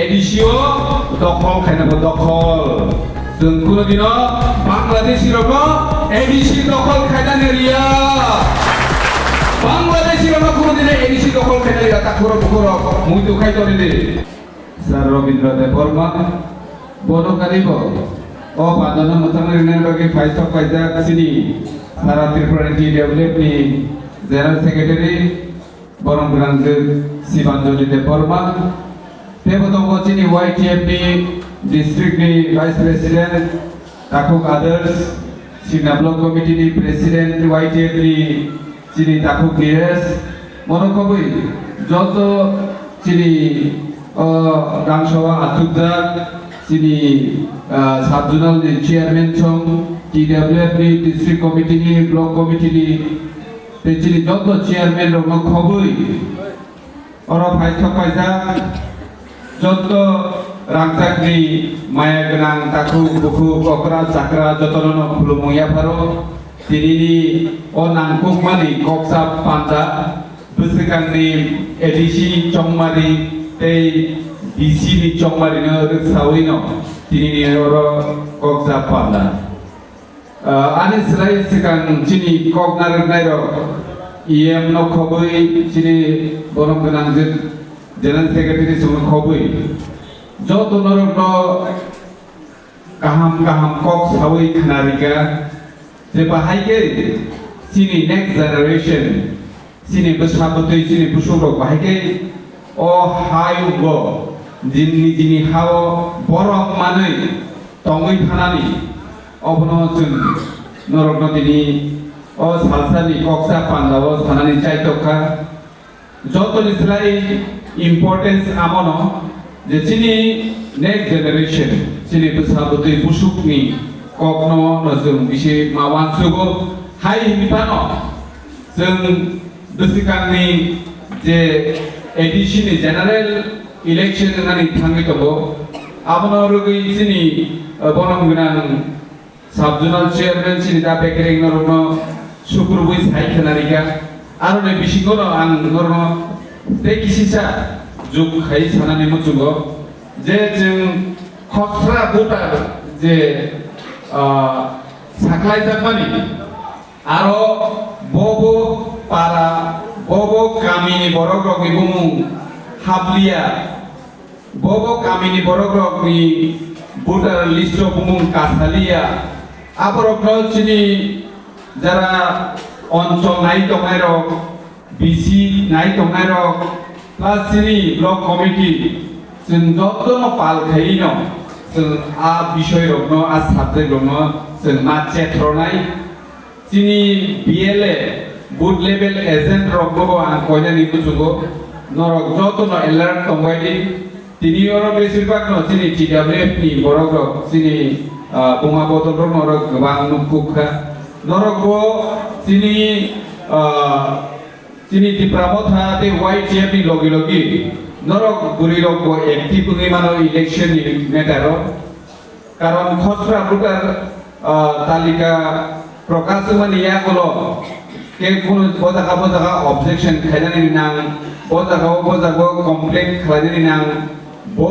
এডিসিও দখল খাইনাবো দখল जों কোনোদিনও বাংলাদেশিরও এডিসি দখল খাইনানে রিয়া বাংলাদেশিরও কোনোদিনও এডিসি দখল খাইনানে রিয়া তাকর বকর মুইতো খাইতরে দে স্যার রবীন্দ্রনাথ বর্মা বনকারিব ও বাদন মতানের লগে ফাইসব কাজা সিনি সারা ত্রিপুরা টিডব্লিউএফ ni জেনারেল সেক্রেটারি বরং গ্রান্ডে শিবাঞ্জলি দেব বর্মা তেবদঙ্গ চিনি YTF ni district ni vice president takuk others Sina block committee ni president YTF ni চিনি takuk Nires মনোকবই যত চিনি রাংসভা আতুকদার চিনি সাবজোনাল ni চেয়ারম্যান ছং TWF ni district committee ni block committee ni চিনি যত চেয়ারম্যান রং খবই অর ফাইসব কাজা যত রাংচাকনি মায়া গোনাं তাকু বুকু ককরা চাকরা যতন খুলুময়া ফারো তিনিনি ও নাংকুকমানি ককসা পান্ডা বসকাंनि एडिसि चंमारि এই DC ni chongmari no riksawi no tinini oro koksa panda ani slai sikang chini koknar nairo em no khobui chini borom gonang je general secretary sung khobui joto norok no kaham kok sawi khnariga je bahai ke chini next generation chini besabotoi chini busuro bahai ke o hayugo jinni hao borok manai tongoi thanani obno jung norokno dini o salsani koksa pandao thanani chaitokha jotoni slai importance amono je chini next generation chini besabotoi busukni kokno no jung bisi mawansugo hai hipano jung besikangni je ADC ni general election nani thangi tobo abono rugi sini bonom gunang subjonal chairman sini da bekering norno sukurubui sai khanariga aro ne bisingono ang norno te kisisa juk khai sanani muchugo je jung khosra voter je saklai jakmani aro bobo para bobo kamini borogrok ni bumung hablia bobo kamini borogrok ni voter list bumung kasalia aborok no chini jara অঞ্চল নাই tongai rok BC নাই tongai rok plus chini block committee जों जतनो पाल खाइनो जों आ বিষয় rok no a subject rok no जों ma chetronai chini BLA boot level agent rokbo ang koina ni bujugo norok joto no alert tongbaidi tini oro besirpak no chini TWF ni borok rok chini boma botol rok norok gobang nukukha norok bo chini chini diprabotha te YTF ni logi logi norok guri rok bo active ni mano election ni matter karon khosra voter talika prokashmani yagulo ke kono bojaga objection khainani nang bojaga complaint khainani nang bo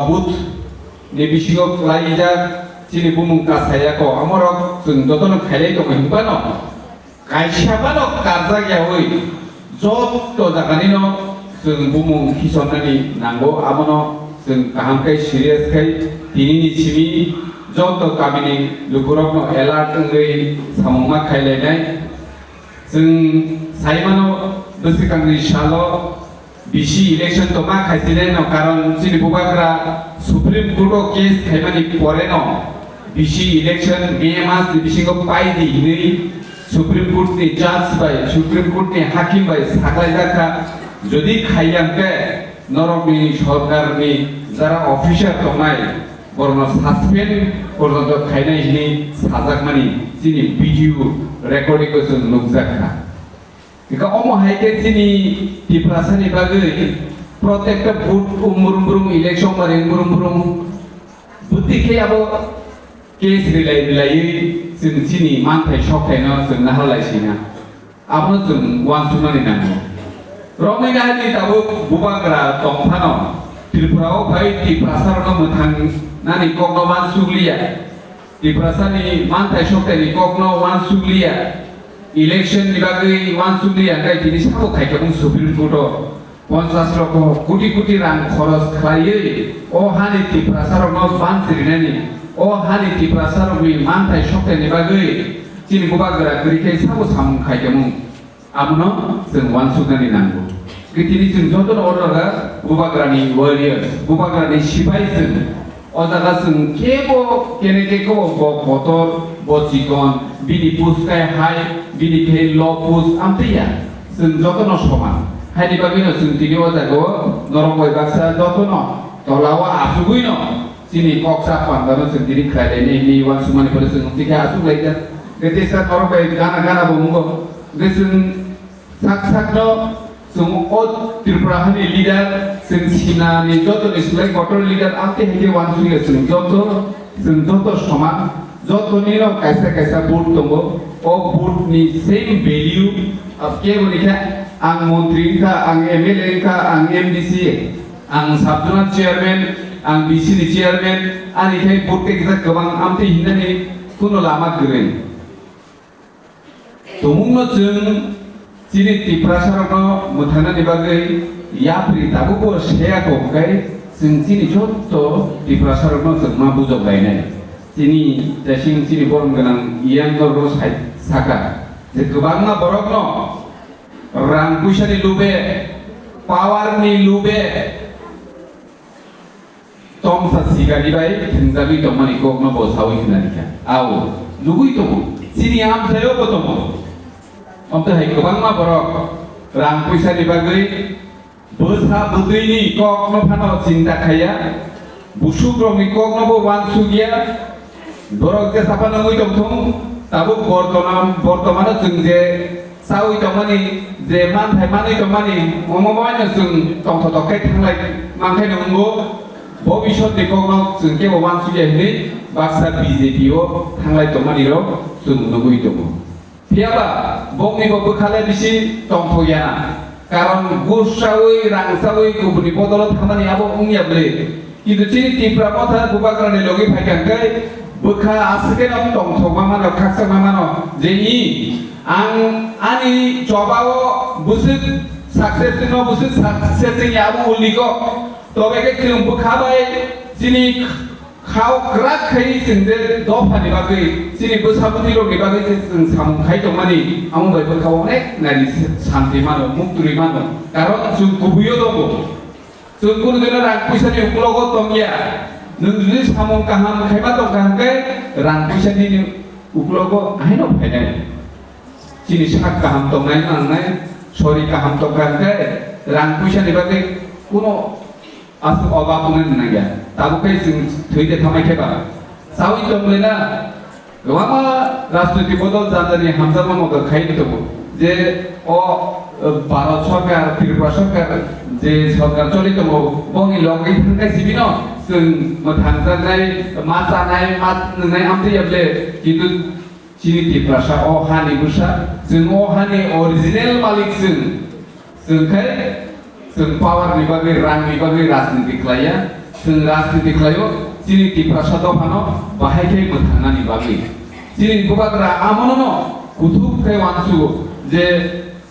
booth ni bisigo klaija chini bumung kasaya ko amorok jung jotono khailai to hinbano kaisabano karja gya hoi jotto jagani no jung bumung hisonnani nango amono jung kaham kai serious kai tinini chimi jotto kamini lukurok no alert ngai samungma khailai nai जों साइमानो बसिकांनि सालो बिसि election तो मा खाइसिने न कारण चिनि बुबाग्रा supreme court case खाइमानि परे न बिसि इलेक्शन मे मास बिसिको पाइ दिनै सुप्रीम कोर्ट नि जज बाय सुप्रीम कोर्ट नि हाकिम बाय सागलाय जाखा जदि खाइयामके नरकनि सरकारनि जारा अफिसार दंनाय बरनो सासपेन्ड पर्यन्त खाइनायनि साजाकमानि चिनि video recording ko sun nukjaka ika omo haike chini tiprasani bagai protecta boot umurum election mari umurum buti ke abo case relai sun chini manthai shokai no sun nahalai sina abo sun wan sunani nang romina ni tabu bubagra tongphano Tripurao bai Tiprasar no mutang nani kokno wan suglia Tiprasar ni mantai shokte ni kokno wan suglia election ni bagai wan suglia kai tini sabo kai kebung Supreme Court 50 lakh crore crore রাং খরচ খাইয়ে ও হানি Tiprasar no ban sirinani o hani Tiprasar mi mantai shokte ni bagai tini bubagra grikai sabo sam kai kebung amno जों wan sugnani nango Kitini जों joton order bubagrani warriors bubagrani sipai जों ojaga जों kebo keneke ko bo kotor bo chikon bini puskai hai bini ke lopus amtiya जों joton soman haini bagino जों tini ojago norongoi baksa joton tolawa asuguino sini koksa pandano जों tini khaileni ni wan sumani pore जों tika asug laita getesa norongoi gana gana bomungo gesun sak sakno जों Tripura hani leader जों China ni joto islam kotor leader amte heke wan suge जों joto समान joto ni no kaisa kaisa board tongo o board ni same value ab ke bonika ang montri ka ang MLA ka ang MDC ang subjournal chairman ang BC ni chairman ani kai board ke kita gobang amte hinani kuno lama geren tomungno जों Sini Tiprasar no mutana ni bagai ya pri tabu ko share ko kai sini joto Tiprasar no semua bujok lainnya sini dasing sini borong ganang yang no sai saka sekebangna borok no rang puisa ni lube power ni lube tom sa siga ni bai tengzabi tomani ko no bosawi kinani ka au lugui to sini am sayo ko tomo Amte hai kebang ma borok rang puisa ni bagai bosa budui ni kok no phano cinta khaya busuk rong ni kok no bo wan sugia borok je sapa no ngoi tong tabu bortoman जों je sawi tomani je man thai mani tomani momomai no जों tong tho kai thanglai mangkai nunggo bobishot ni kok no जों ke bo wan sugia ni baksa BJP o thanglai tomani ro जों nungoi tomo Tiaba, bong ni babu khala bisi tongthoya karon gusawi rangsawi kubuni bodolot hamani abo ungya ble kidu chini Tripura motha bubagrani logi phaikangai bukha aske nam tongthoma mano khaksa mamano je i ang ani jobao busuk success no busuk success ni abo uliko tobe ke krum bukha bai chini khau krak khai sinde dofani bagai sini bosabuti ro ni bagai जों samung khai tomani amung bai bokha onek nari santi mano mukturi mano karon जों gubuyo dobo जों kuno dina rang puisa ni uklogo tongya nung judi samung kaham khaiba tong kahangke rang puisa ni uklogo aino phainai sini sak kaham tongnai nangnai sori kaham tong kahangke rang puisa ni bagai kuno asuk obabunan naga tabu kai जों थैदे थामाय खेबा सावि तंलेना गोबां राजनीति बदल जानानै हामजामा मदद खायनो दङ जे अ भारत सरकार त्रिपुरा सरकार जे सरकार चलि दङ बंनि लगै थांगाय सिबिन जों मोथांजानाय मा जानाय मा नोंनाय आमदैयाबले किन्तु चिनि त्रिपुरासा अ हानि बुसा जों अ हानि अरिजिनेल मालिक जोंखाय जों पावारनि बागै रांनि बागै राजनीति खालाया जों राजनीति खालायो Sini Tiprasar dofano bahai kai mothangani bagi sini bubagra amono kuthuk kai wansu je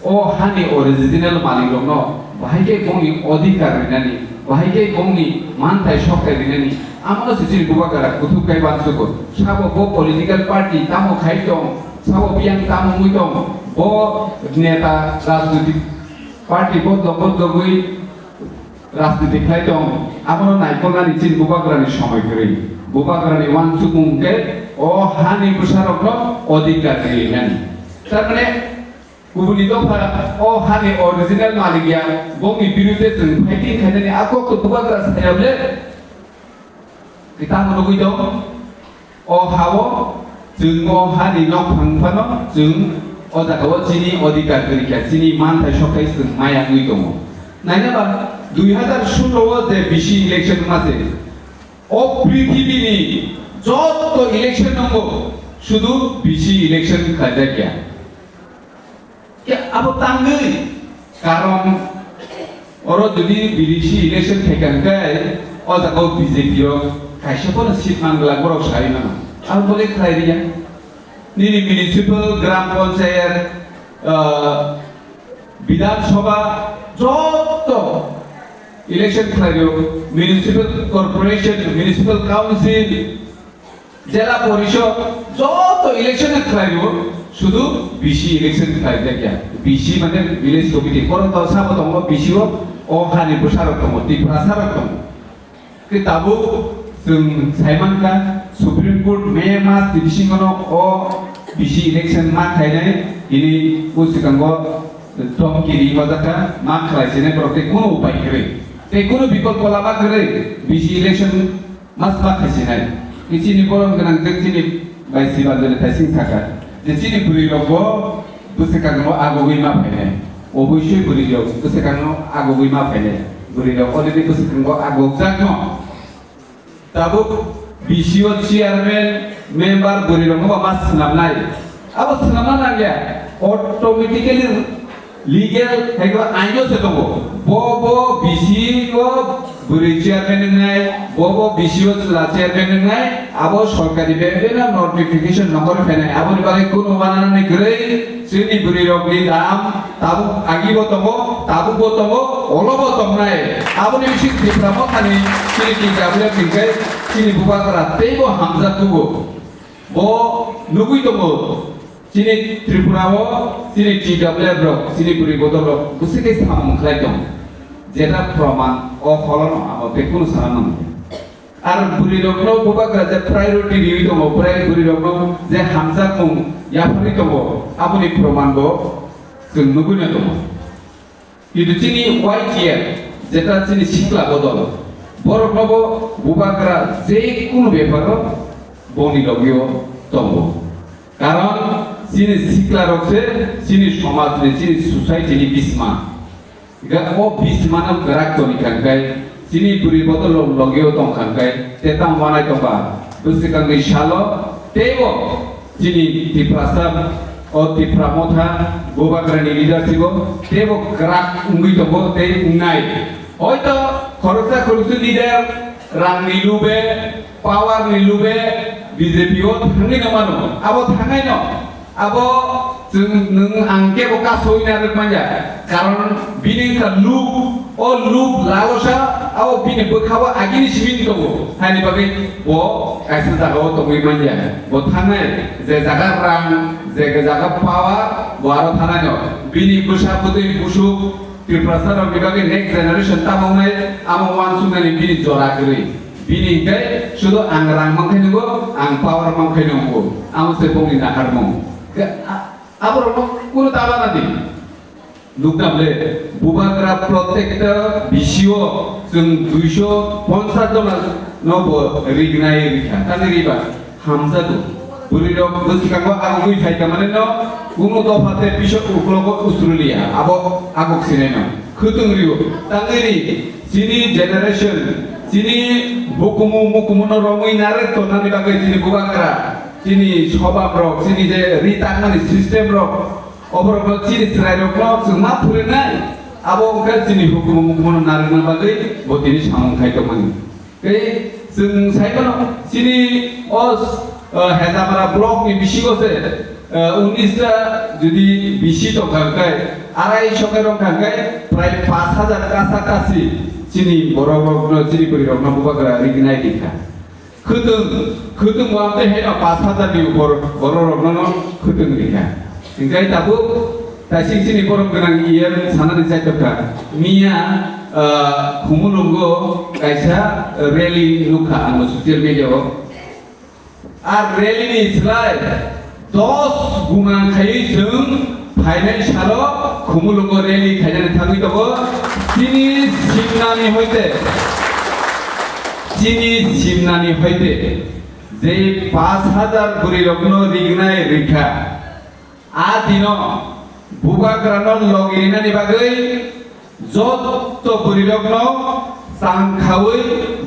o hani original malik no bahai kai bongni odhikar rinani bahai kai bongni mantai shokkai rinani amono sini bubagra kuthuk kai wansu ko sabo bo political party tamo khai dong sabo biang tamo mui dong bo neta rajnitik party bo dogoi রাজনীতি খাইতং আমনো নাইকলনানি চিন বুবাগ্রানি সময় করে বুবাগ্রানি one সুকুংকে ও হানি বুসারক অধিকার দিলেন তার মানে গুবুনি দফা ও হানি original মালিকিয়া বঙ্গি বিরুদ্ধে जों ফাইটিং খাইনানি আকো বুবাগ্রা সায়াবলে কিতা মনগুই দं ও হাবো जों ও হানি নক ফাংফানো जों ও জায়গাও চিনি অধিকার করিকা চিনি মানথাই সকাই जों মায়া গুই দङ নাইনাবা 2016 যে বিশি ইলেকশন মাঝে অপৃথিবীনি যত ইলেকশন নঙ্গ শুধু বিশি ইলেকশন খাজা কে আবো তাঙ্গই কারণ Oro jadi bilisi election tekan kai, oda kau BJP yo, kaisa pun seat manglang borok sai mana. Aku boleh try dia. Nini municipal gram panchayat, Bidhan Sabha, joto election khayo, municipal corporation, municipal council, jela porishod, joto election khayo. শুধু BC election খাইতে গিয়া BC মানে village committee করো তো সাবো দङ বিসিও অখাनि बसारक दङ टिफ्रा सारक दङ के ताबो जों साइमानका सुप्रीम कोर्ट मे मास दिबिसिङनो अ बिसि इलेक्शन मा खाइनाय इनि उसिकांगो टमकिरि मजाका मा खालायसिने प्रते कोनो उपाय करे ते कोनो विकल्प लामा करे बिसि इलेक्शन मास मा खाइसिनाय इसिनि बरम गोनां जोंनि बायसि बाजले थाइसिं थाका Jadi beri logo, bukan agogui mapene. Obusui beri logo, bukan agogui mapene. Beri logo, ini bukan agogzakno. Tabu bisio chairman member beri logo mas senamnai. Apa senamnai ya? Automatically legal, hego ayo setongo. Bobo bisio beri chairman nai, bobo bisio chairman nai. Abo সরকারি বেবেনা notification নম্বর ফেনে আবো নিবারে কোন বানানা নে গরে শ্রেণী বুড়ি রগলি দাম তাবু আগিবতম তাবু বতম অলবতম নাই আবো নি বিশি দিপ্রাম খানি সিনি কি গাবলে ফিকে সিনি বুবা করা তেইবো হামজা তুবো ও নুগুই তম সিনি ত্রিপুরাও সিনি টিডব্লিউ ব্লক সিনি বুড়ি বদল বুসিকে সাম খাইতম যেটা প্রমাণ ও ফলন আবো বেকুন সানাম আর বুড়ি রগ্ন বুবাকরা যে প্রায়োরিটি দিই দङ প্রায় বুড়ি রগ্ন যে হামজা মুং ইয়াফারি দङ আপনি প্রমাণব जों नुबोनो दङ কিন্তু চিনি হোয়াইট ইয়ার যেটা চিনি শিকলা বদল বরগ্নব বুবাকরা যে কোনো ব্যাপার বনি লগিও দङ কারণ চিনি শিকলা রকছে চিনি সমাজে চিনি সোসাইটিনি বিসমা গা ও বিসমানা গ্রাক দনি কাঙ্গাই Sini beri botol logio tong kangkai, tetang mana tongba, busi kangkai shalo, tebo, sini di prasab, oh di pramotha, boba kerani leadership, tebo kerak unggi tongbo, te ungai. Oh itu korupsi korupsi leader, rang nilube, power nilube, BJP ot hangi namano, abo hangai no, abo neng angke boka soina rupanya, karena bini kan loop lalosa. Awo bini berkawa agini simin togo, hani bagai bo kaisa jaga o togo imanja, bo tanai je jaga rang, je jaga power, bo aro tanai no, bini busa putih busuk, tirprasar o bagai next generation tamamai, amo wansungani bini jora kiri, bini kai sudo ang rang mangkai nunggu, ang power mangkai nunggu, amo sepung ina harmong, abo rong kuno tawa nanti. Nuktamle, bubakra protekta bisio, जों 250 জন নব রিগনাই রিখা তানে রিবা হামজা দু বুরিরক বসিকাঙ্গ আগুই ফাইতা মানে ন কুনো দফাতে পিছ উকলগ উসুরলিয়া আবো আগক সিনে ন খুতুং রিও তাঙ্গেরি সিনি জেনারেশন সিনি বুকুমু ন রমই নারে তো নানি বাগে সিনি বুবাকরা সিনি সবাব রক সিনি যে রিতাঙ্গানি সিস্টেম রক অবরক সিনি স্রাই রক जों मा ফুরে নাই abo kan sini hukum narina bagai botini samung khai tomani kai जों saikono sini os hezamara blok ni bisigo se 19 টা যদি বিসি তো খাঙ্কাই 250 রং খাঙ্কাই প্রায় 5000 কাছাকাছি চিনি বড় চিনি করি রং নববাগরা রিগনাই দিখা খুতুং ওয়াতে হে 5000 নি উপর বড় রং খুতুং দিখা इंगाय ताबो तासिं सिनि परम गोनां इयर सानानि जायतका मिया खुमुलुंगो कायसा रेली लुखा आं ससियेल मिडियाव आ रेलिनि स्लाय 10 गुना खायै जों फाइनान्सियाल खुमुलुंगो रेली खायनानै थाङै दङ सिनि सिमनानि हयते जे 5000 गुरि रत्न रिगनाय रिखा आ दिनो बुबाग्रान लगिनानि बागै जत्त बुरिरग्न सांखावै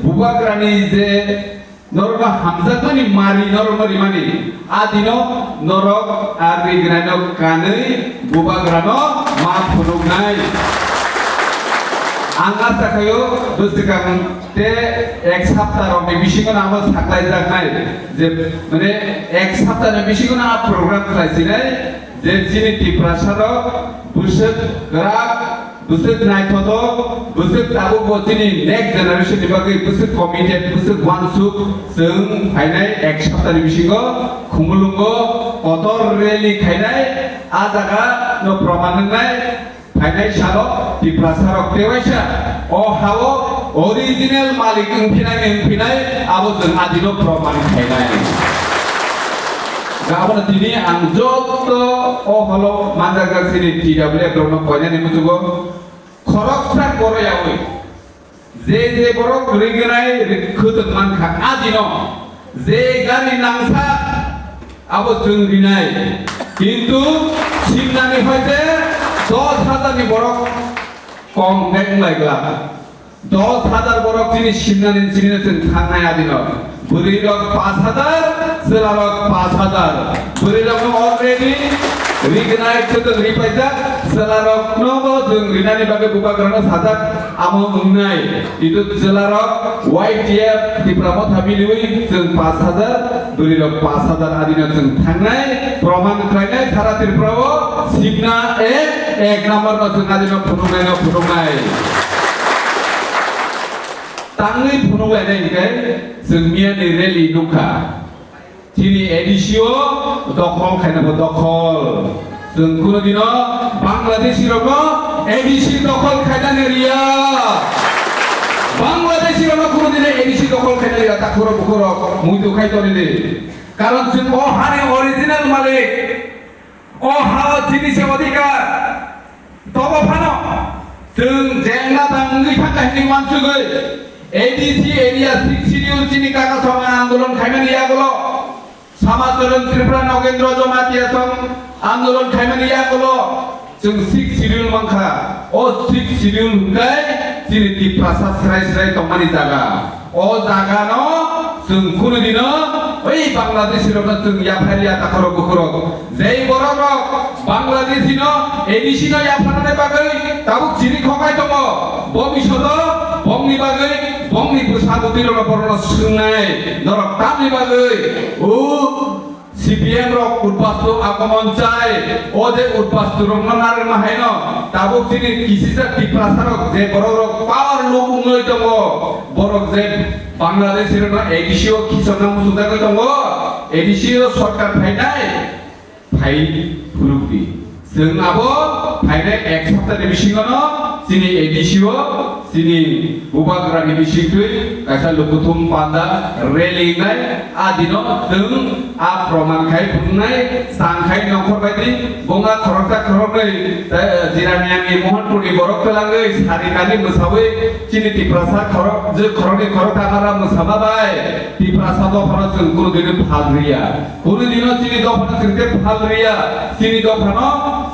बुबाग्रानि जे नरक हामजातनि मारि नरमरि मानि आ दिनो नरक आ रिगनाय कानै बुबाग्रान मा फुनुगनाय आंगा थाखायो बोसोरगां ते एक सप्ताहनि बिसिङाव आबो साख्लाय जानाय जे माने एक सप्ताहनि बिसिङाव आ प्रग्राम खालायसिनाय जे जिनि टिप्रासाराव बोसोर ग्राक बोसोर नायथद बोसोर ताबो बसिनि नेक्स्ट जेनारेशन बागै बोसोर कमिटेड बोसोर वानसुक जों फायनाय एक सप्ताहनि बिसिङाव खुमुलुंगो कतर रेली खायनाय आ जागा न प्रमाण होनाय फायनाय सालो टिप्रासाराव तेवाइसा अ हाव ओरिजिनल मालिक उनफिनाय आबो जों आदिनो प्रमाण खायनाय गाबोन दिनै आं जत अ हलो मानजागासिनि टिडब्लिउ ग्राउन्ड पयनानि मुजुगो खरकसा गरायावै जे बरक रिगनाय खोदों मानखा आदिनो जे गारि नांसा आबो जों रिनाय किन्तु सिमनानि हयते 10,000 नि बरक कम नेंलायग्ला 10,000 बरक जिनि सिमनानि जिनि जों थांनाय आदिनो बुरिरक 5,000 सेलारक 5,000 बुरिरक अलरेडी रिगनाय खोदों रिपायजा सेलारक नबो जों रिनानि बागै बुबाग्रानो साजाक आमो उंनाय इदु सेलारक वाइटिएफ दिप्रामो थाबिलिवै जों 5,000 बुरिरक 5,000 आदिनो जों थांनाय प्रमाण खायनाय सारा त्रिपुराव सिमना एक नम्बर न जों आदिनो फुनुंनाय तांगै फुनुंलायनाय निखाय जों मियानि रेली नुखा तिनि एडिसिओ दखल खायनाबो दखल जों कुनो दिनो बांलादेशी रनो एडिसि दखल खायनानै रिया बांलादेशी रनो कुनो दिनो एडिसि दखल खायनानै रिया ताखुरो बुखुरो मुइदु खायतरिनि कारण जों ओ हानि ओरिजिनल मालिक ओ हा जिनिस अधिकार तबो फानो जों जेंना दांगै थाखायनि मानसुगै एडिसि एरिया 6 शिड्यूल चिनि काका समा आंदोलन खायनानै यागलो समाजरण त्रिपुरा नगेन्द्र जमातिया सं आंदोलन खायनानै यागलो जों 6 शिड्यूल मांखा ओ 6 शिड्यूल हुंगाय जिनि टिप्रासा स्राय तमानि जागा ओ जागा न जों कुनो दिनो ओइ बांलादेशी रनो जों याफारिया ताखरो बुखरो जै बरक बांलादेशी न एडिसि न याफानानै बागै ताबुक जिनि खगाय दङ भबिष्यत बंनि बागै बंनि बैसागुति रनो बरनो सोंनाय नरक तामनि बागै उ सीपीएम रक उद्बास्तु आगमन चाय ओ जे उद्बास्तु रनो नारे माहायनो ताबुक जिनि किसिसा टिप्रासारक जे बरक पावर लोक उंलै दङ बरक जे बांलादेश रनो एडिसिओ किसना मुसुदागै दङ एडिसिओ सरकार फायनाय फाय फुरुबि जों आबो फायनाय एक सप्ताहनि बिसिङावनो जिनि एडिसिओ जिनि बुबाग्रानि बिसिङै गासा लुकुथुम पान्दा रेलिंनाय आदिनो जों आ प्रमाण खाय फुंनाय सांखाय नखर बायदि बंगा खरकसा खरनै जिरानियानि मोहनपुरनि बरक लांगै सारिकानि मोसाबै जिनि टिप्रासा खरक जे खरनि खरक आमारा मोसाबाय टिप्रासा दफाना जों कुनो दिनो फालरिया कुनो दिनो जिनि दफाना जोंते फालरिया जिनि दफाना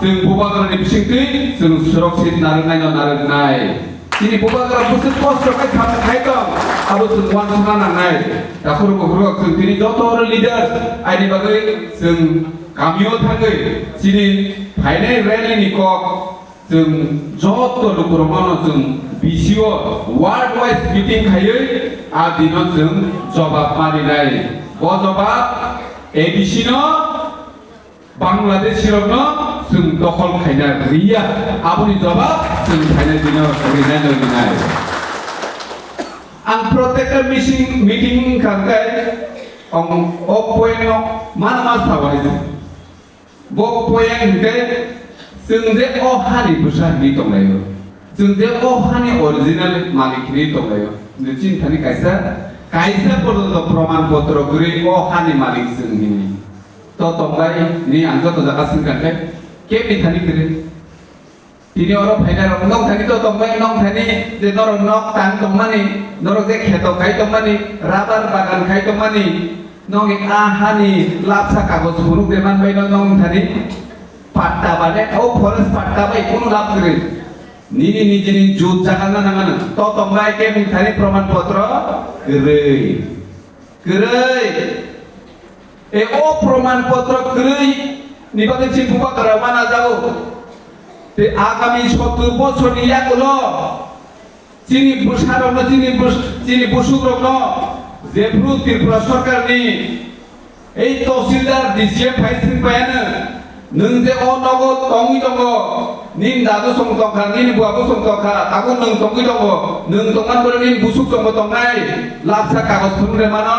जों बुबाग्रानि बिसिङै जों सुरक्षित नारनाय जिनि बुबाग्रा बुसु कष्ट खायदों आबो जों वानसुना नांनाय दाखुर बुखुर जों दिनै जतर लिडार आइनि बागै जों गामियाव थाङै जिनि फायनाय रेलीनि कक जों जत लुकुरमानो जों बिसिओ वार्ड वाइज मिटिं खायै आ दिनो जों जवाब मारिनाय ब जवाब एडिसि न बांलादेशी रनो जों दखल खायना रिया आबुनि जवाब जों खायना दिनो रिनाय आं प्रत्येक मीटिं खांगाय अ पॉइंट मा सावाय ब पॉइंट के जों जे अ हानि बुसानि दंलायो जों जे अ हानि ओरिजिनल मालिकनि दंलायो चिन्तानि कायसा पर्यन्त प्रमाण पत्र गरि अ हानि मालिक जोंनि तो तंगाय नि आंखो तो जागासिन कांखे के मिथानि करे तिनि अर फाइनाल नंग थानि तो तंगाय नंग थानि जे नर नक तां तंमानि नर जे खेत खाय तंमानि राबार बागान खाय तंमानि नंग आ हानि लापसा कागज हुरुक देमान बाय नंग थानि पाट्टा बाने ओ फरेस्ट पाट्टा बाय कुनु लाभ करे निनि निजिनि जुत जागाना नांगानो तो तंगाय के मिथानि प्रमाण पत्र गरै ए ओ प्रमाण पत्र गरै निबागै चिन बुबाग्रा माना जाओ ते आगामी 70 बছरनि यागलो চিনি সারগ্ন চিনি বসুগ্রগ্ন যেফ্রু ত্রিপুরা সরকারনি এই তহসিলদার ডিসিএফ ফাইসিং পায়ানো नों जे नगद तंगि दङ निन दादो संतखा निन बुआबो संतखा ताको नों तंगि दङ नों तंगान बोले निन बुसुक दङ तंनाय लापसा कागज थुनरे मानो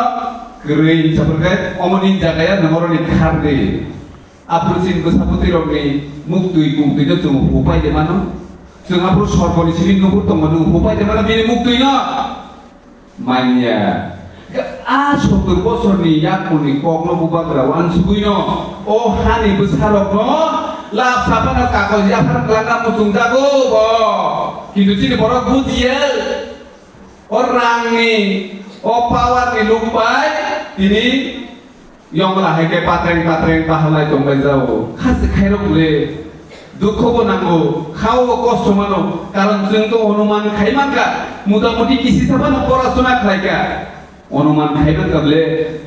ग्रै साफोरखे अमनि जागाया नमरनि खारदे आपुसिन गोसापुति रंनि मुक्तुइ कुंतुइ जों होपाय दे मानो जों आपुर सरबनि सिबिन नबुर दङ नों होपाय दे मानो बिनि मुक्तुइ न मानिया आ 70 বছরনি याकुनि कग्न बुबाग्रा वान सुगुइनो ओ हानि बोसारग्न लाप सापाना कागज याफार लाना मुसुं जागो ब किन्तु जिनि बर बुजियो ओ रांनि ओ पावारनि लुकबाय तिनि यंगला हेके पात्रें बाहालाय दंबाय जाओ खासे खायरगले दुखबो नांगौ खाओ कष्ट मानो कारण जोंथ अनुमान खायमानका मुदामुदि किसि साबानो पराशोना खायका अनुमान खायबान गाबले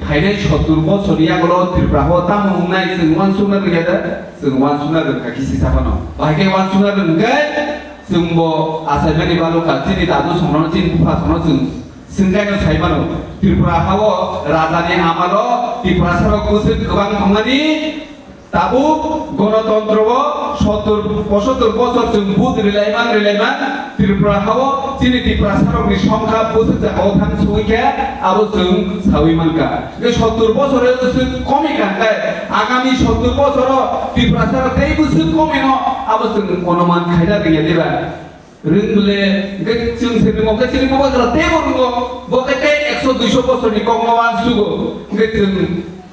खायनाय 70 বছর यागलो त्रिपुराहो तामुंनाय जों वान सुना गैया जों वान सुना गंका किसि साबानो बाहायके वान सुना गंगे जोंबो आसायमानि बालुका जिनि दादु संनो जिन बुफा संनो जों सिंगायनो सायबानो त्रिपुराहावो राजानि आमालो त्रिपुरा सरक बोसोर गोबां थांनानि ताबु गणतन्त्रबो 70 বছর जों बुद रिलायमान त्रिपुराहावो जिनि त्रिपुरा सरकनि संख्या बोसोर जागाव थां सौइखे आबो जों साविमानका बे 70 বছরে बोसोर कमिखांखाय आगामी 70 বছর त्रिपुरा सरक दै बोसोर कमिनो आबो जों अनुमान खायदा गैया देबा रोंगले जों सेरिमो सेरिमो बाग्रा तेबरगो बकेते 100-200 বছরनि कगनवान सुगो जों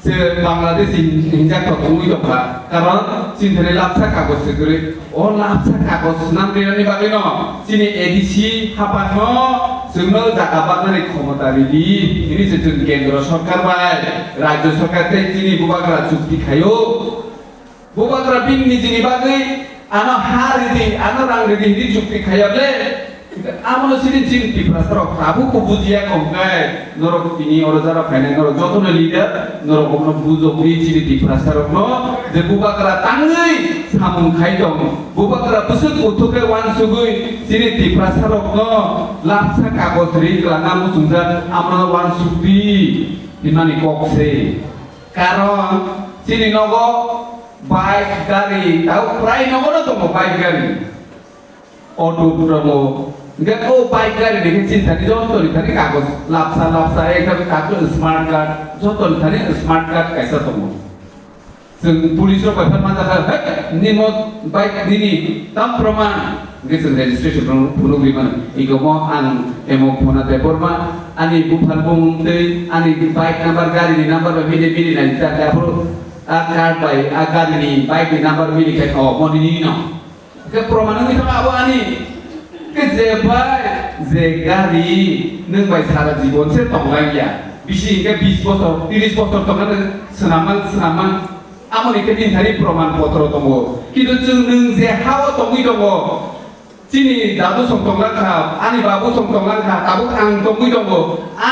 যে বাংলাদেশ হিংসাটা কমই দফা কারণ চিন্তানে লাপসা কাগজ করে ও লাপসা কাগজ নাম দেনানি বাগে ন চিনি এডিসি হাপান जोंनो জায়গা বাগনানি ক্ষমতা রেডি ইনি যে जों কেন্দ্র সরকার বাই রাজ্য সরকার তে চিনি বুবাগ্রা চুক্তি খায়ো বুবাগ্রা বিন নিজিনি বাগে আনো হা রেডি আনো রাং রেডি হিদি চুক্তি খায়াবলে আমনো সিনি জিন त्रिपुरा सरक आबु को बुजिया कमगाय नरक तिनि और जारा फाइनाल नरक जतनो लिडार नरक हमनो बुजो बुइ जिनि त्रिपुरा सरक न जे बुबाग्रा तांगै सामुं खाय दं बुबाग्रा बुसुक उथुके वान सुगुइ जिनि त्रिपुरा सरक न लापसा कागज रि ग्लाना मुसुंजा আমनो वान सुबि इमानि कक्से कारण जिनि नगो बाइक गाड़ी ताउ प्राय नगो दङ बाइक गाड़ी ऑटो प्रमो देखो बाइक गाड़ी देखे चिंता नहीं जो तो लिखा नहीं कागज लापसा एक कागज स्मार्ट कार्ड जो तो लिखा नहीं स्मार्ट कार्ड कैसा तो मो जों पुलिस रो बाइक मा जाखा है निमो बाइक दिनी तम प्रमाण गेस रेजिस्ट्रेशन रो फुलो बिमान इगो मो आं एमो फोना ते बरमा आनि बुफाल बुंदै आनि बाइक नंबर गाड़ी नि नंबर बिदि बिदि नाय ताफोर आ कार्ड बाइ आ गाड़ी नि बाइक नि नंबर बिदि के अ मनि न के प्रमाण नि थामा आबो आनि के जे गाड़ी नों बाय सारा जीवन से तंलाया बिसि के 20 বছর 30 বছর तंगानो सोनामान आमनि के दिनथारि प्रमाण पत्र दङ किन्तु जों नों जे हाव तंगि दङ जिनि दादु संतंलाखा आनि बाबु संतंलाखा ताबु आं तंगि दङ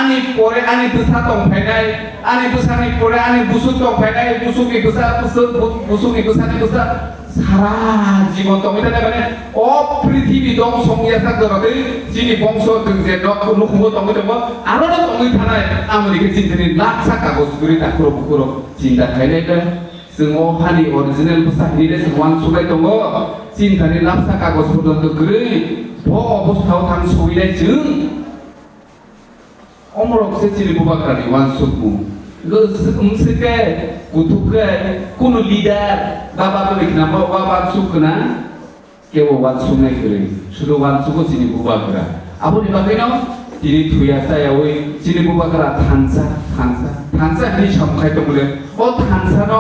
आनि परे आनि बुसा तंफायनाय आनि बुसानि परे आनि बुसु तंफायनाय बुसुनि बुसा बुसुनि बुसानि बुसा सारा जीवन तंगि थानाय माने अ पृथ्वी दं संगिया सागरदै जिनि बंश जों जे नखुमो तंगि दङ आरो तंगि थानाय आमनि के चिन्तानि लाखसा कागज गुरि ताखुरो बुकुरो चिन्ता थायनायबा जों हानि अरिजिनेल बुसाहिरे वान सुलाय दङ चिन्तानि लाखसा कागज पदन्त गुरि ब अबस्थायाव थां सौयनाय जों अमरकसे चिनि बुबाग्रानि वान सुकु गोसोके गुथुके कुनु लिडार बाबा बेखना बाबा वान सुकना केवो वान सुनाय गुरि सुदु वान सुको चिनि बुबाग्रा आबोनि बागैनो दिनै थुया सायावै चिनि बुबाग्रा थानसा नि समखाय दंले अ थानसा न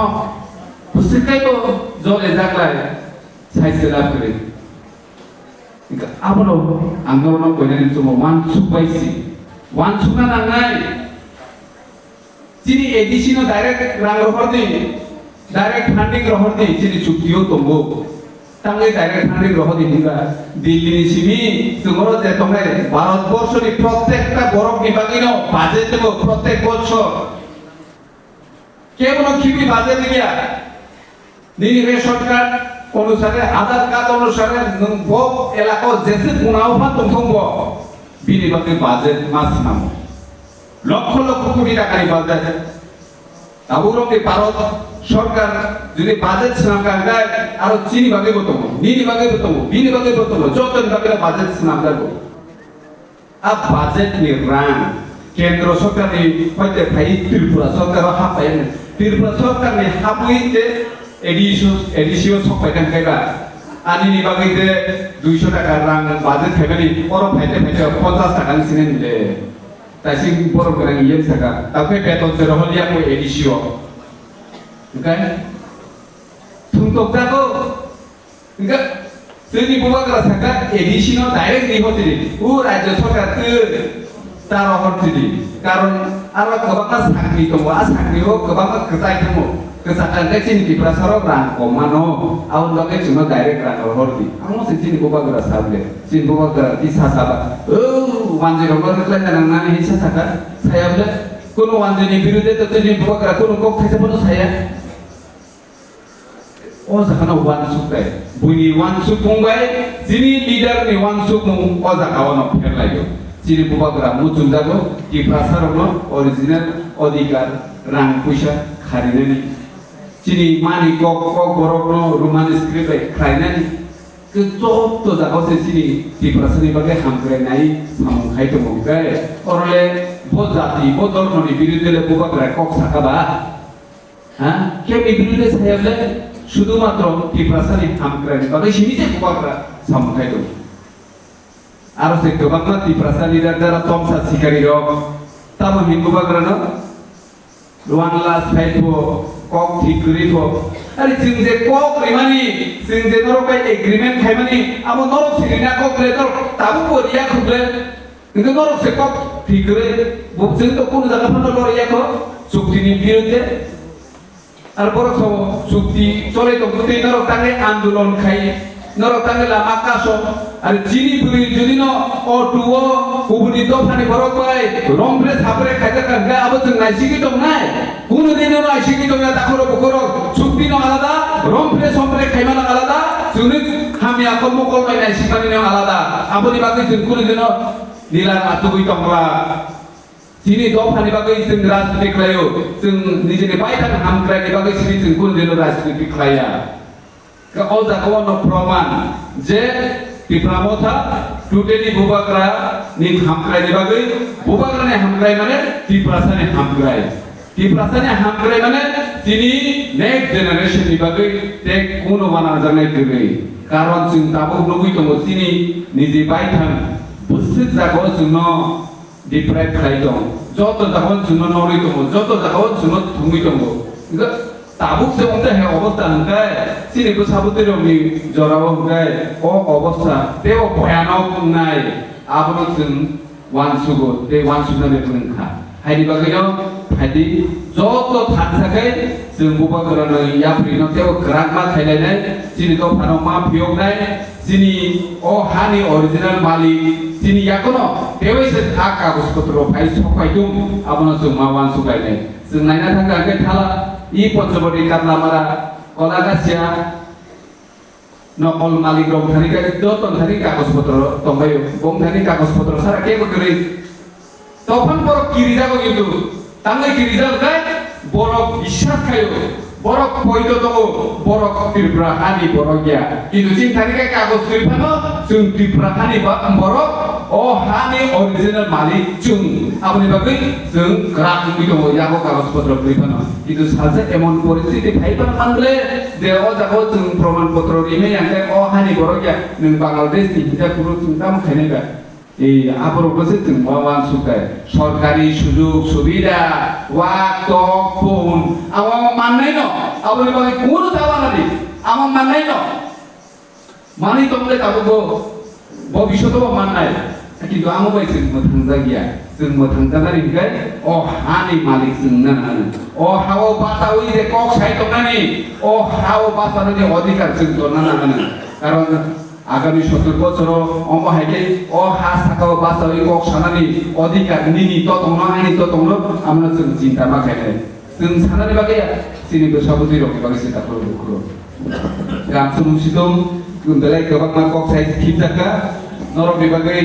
बुसुकाय तो जले जागलाय साइसेला गुरि आबोनो आंगोनो गयनानि समाव वान सुबायसि वान सुना नांनाय जिनि एडिसिनो डाइरेक्ट रां रहरदि डाइरेक्ट फंडिंग रहरदि जिनि चुक्तियो दंगो तांगे डाइरेक्ट फंडिंग रहरदि हिंगा दिल्लीनि सिमी जोंरो जे तंगाय भारतबर्षनि प्रत्येकटा बरफनि बागिनो बाजेट देबो प्रत्येक बছর केवल किबि बाजेट गया दिनि रेशन कार्ड अनुसारे आधार कार्ड अनुसारे नों बब एलाकाव जेसे गुनावफा दंथंबो বিনি বাগে বাজেট মাছ নাম লক্ষ লক্ষ কোটি টাকার বাজেট তাবুরকে ভারত সরকার যদি বাজেট নাম গায় আর চিনি বাগে বতম নিনি বাগে বতম বিনি বাগে বতম যত বাগে বাজেট নাম গাবো अब बजट में रां केंद्र सरकार ने पहले भाई त्रिपुरा सरकार हापाय त्रिपुरा सरकार ने हापुई ते एडिशियो सफायदों खायबा आनी नि बागै ते 200 टाका रां बजट खायबानि और फायदे 50 टाका सिने मिले तासि बर गोनां इये साका ताके बेतन से रहलिया को एडिशियो ओके थुंतक जागो ओके जोंनि बुबाग्रा साका एडिशनाव डाइरेक्ट निहरथिदि उ राज्य सरकार तार हरथिदि कारण आरो गोबां साख्रि दङ आ साख्रियाव गोबां गजाय दङ गजाखांनाय जोंनि त्रिपुरासाराव रां कमानो आउन लगे जोंनो डाइरेक्ट रां हरदि आं जोंनि बुबाग्रा साबले जोंनि बुबाग्रा इसा साबा वानजिराव गरख्लाय जानांनानै इसा साका सायाबले कोनो वानजिनि बिरुद्धे तो जोंनि बुबाग्रा कोनो कक थाइसाबनो साया ओ जाखाना वान सुखै बुनि वान सुख बुंबाय जिनि लिडार नि वान सुख मु ओ जाखावनो फेरलायो जिनि बुबाग्रा मुचुं जागो त्रिपुरासारावनो अरिजिनेल अधिकार रां पैसा खारिनानै जिनि मानि कक बरकनो रोमान स्क्रिप्ट खारिनानै जत जागावसे जिनि त्रिपुरासारनि बागै हामग्रायनाय सामखाय दङ गाय अरले ब जाति ब धर्मनि बिरुद्धे बुबाग्रा कक साखाबा हा केमि बिरुद्धे सायाबले শুধুমাত্র त्रिपुरासारनि हामग्रायनि बागै सिमिसे बुबाग्रा सामखाय दङ आरो से गोबां त्रिपुरासारनि जारा तमसा सिखारि रक ताबो हिंगुबाग्रानो रुवान लास फाइफो कक थिग्रिफो अरे जों जे कक रेमानि जों जे नरकाय एग्रीमेंट खायमानि आमो नरक सिरिना कक रेदर ताबो बोरिया खुबले नों नरक से कक थिग्रे जों तो कोन जागाफोरनो लरियाखो चुक्तिनि बिरुद्धे আর বড় চুক্তি চলে তো গোটেই নরক তাকে আন্দোলন খাই নরক তাকে লামা কাশ আর চিনি পুরি যদি ন অটুও কুবুনি দফানি বড় পাই রংপ্রে সাপরে খাইতে কাঙ্গা আবো जों নাইসিকি দং নাই কোন দিনও নাইসিকি দং না তাখরো বকর চুক্তি ন আলাদা রংপ্রে সম্প্রে খাইমানা আলাদা जोंनि হামি আকল মকল বাই নাইসিকানি ন আলাদা আবনি বাকি जों কোন দিন নীলা আতুই দংলা Sini dofani bagai जों राजनीति खालायो जों निजेनि बायथान हामग्रायनि बागै सिनि जों कोन दिन राजनीति खालाया का अ जागावनो प्रमाण जे त्रिपुरामथा टोटेलि बुबाग्रा नि हामग्रायनि बागै बुबाग्रानि हामग्राय माने त्रिपुरासारनि हामग्राय त्रिपुरासारनि हामग्राय माने सिनि नेक्स्ट जेनारेशन नि बागै ते कोनो बाना जानाय गै कारण जों दाबो नुगै दङ सिनि निजे बायथान बुसि जागाव जोंनो डिप्राइभ खालायदों যত যখন শুনো নড়ি দङ যত যখন শুনো থুমি দङ ইংগা তাবুক से उनते है अवस्था हंगाय सिनिबो साबुतिरनि जराव हंगाय अ अवस्था तेव भयानक नाय आबनो जों वानसुगो ते वानसुनाने बुंखा हायनि बागैनो हायदि जत थानसाखै जों बुबाग्रानो याफ्रिनो तेव ग्रागमा खायलायनाय सिनि दफानो मा फियगनाय सिनि अ हानि अरिजिनल मालिक सिनि याकोनो तेवैसे आ कागजपत्र फाइ सफायदुं आबनो जों मा वानसुगायनाय जों नायना थांगाखै थाला इ पञ्चबटी कातलामारा कलागासिया नकल मालिक रंथानि दतनथानि कागजपत्र दंबायो बंथानि कागजपत्र सारा केबो गरै तफान बर किरिजागो किन्तु तांगै किरिजागै बर बिश्वास खायो बर फयदो दङ बर त्रिपुरा हानि बर गया किन्तु जों थानिखाय कागज गैफानो जों त्रिपुरा हानि बर अ हानि अरिजिनेल मालिक जों आबनि बागै जों ग्राग दङ यागो कागजपत्र गैफानो किन्तु सासे एमन परिस्थिति फाइबान मानले जे अ जागो जों प्रमाण पत्र रिमे यांगे अ हानि बर गया नों बांग्लादेश नि हिजा पुरु चिंताम खायनायगा এই আবরকসে जों मावा सुखाय सरकारि सुजुग सुबिदा वाक टक फोन आवा माननाय न आबनि बागै कोनो दावानादि आवा माननाय न मानि तमले ताबो भबिष्यतबो माननाय किन्तु आमो बाय जों मोथांजा गैया जों मोथांजानानै हिगाय अ हानि मालिक जों नानानो अ हाव बातावि जे कक साइ दंनानि अ हाव बातानि अधिकार जों दनानानो कारण आगामी 70 বছর অমহাইকে অ হা সাকাও বাসাই কক সানানি অধিকার নিনি ততন আইনি ততন আমরা जों চিন্তা মাখাইনাই जों সানানি বাগে सिनि गोसाबुति रकि बागे सिन्ता खालामो गामसुमुसिदों गुन्दालाय गोबां मा कक साइ खिबजाका नरक बिबागै